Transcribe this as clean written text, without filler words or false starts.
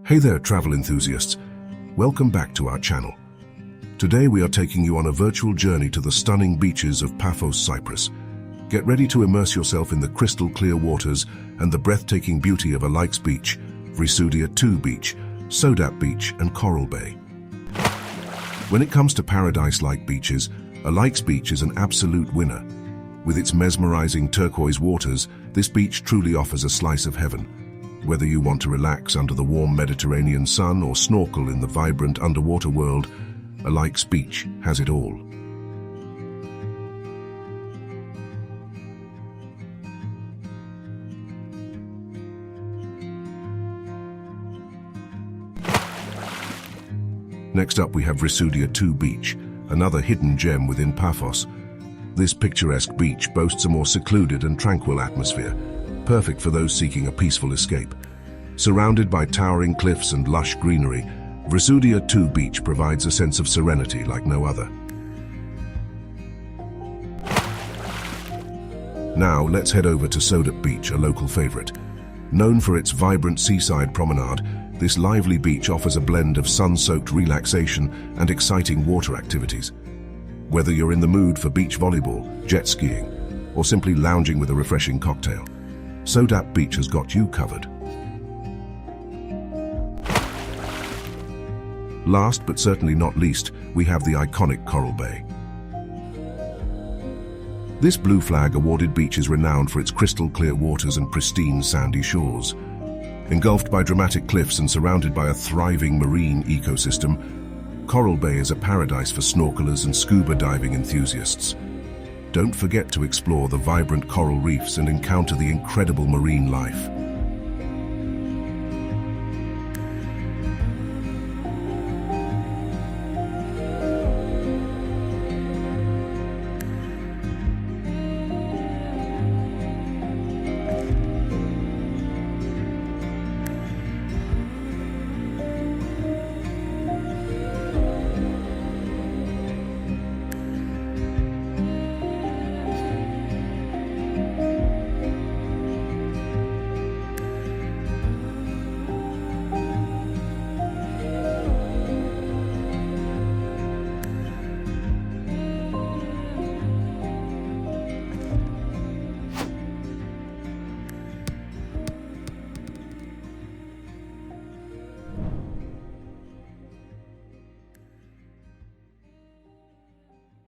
Hey there, travel enthusiasts. Welcome back to our channel. Today we are taking you on a virtual journey to the stunning beaches of Paphos, Cyprus. Get ready to immerse yourself in the crystal clear waters and the breathtaking beauty of Alykes Beach, Sodap Beach, Sodap Beach and Coral Bay. When it comes to paradise-like beaches, Alykes Beach is an absolute winner. With its mesmerizing turquoise waters, this beach truly offers a slice of heaven. Whether you want to relax under the warm Mediterranean sun or snorkel in the vibrant underwater world, Alykes Beach has it all. Next up we have Sodap Beach, another hidden gem within Paphos. This picturesque beach boasts a more secluded and tranquil atmosphere, perfect for those seeking a peaceful escape. Surrounded by towering cliffs and lush greenery, Sodap Beach provides a sense of serenity like no other. Now let's head over to Sodap Beach, a local favorite. Known for its vibrant seaside promenade, this lively beach offers a blend of sun-soaked relaxation and exciting water activities. Whether you're in the mood for beach volleyball, jet skiing, or simply lounging with a refreshing cocktail, Sodap Beach has got you covered. Last but certainly not least, we have the iconic Coral Bay. This blue flag-awarded beach is renowned for its crystal clear waters and pristine sandy shores. Engulfed by dramatic cliffs and surrounded by a thriving marine ecosystem, Coral Bay is a paradise for snorkelers and scuba diving enthusiasts. Don't forget to explore the vibrant coral reefs and encounter the incredible marine life.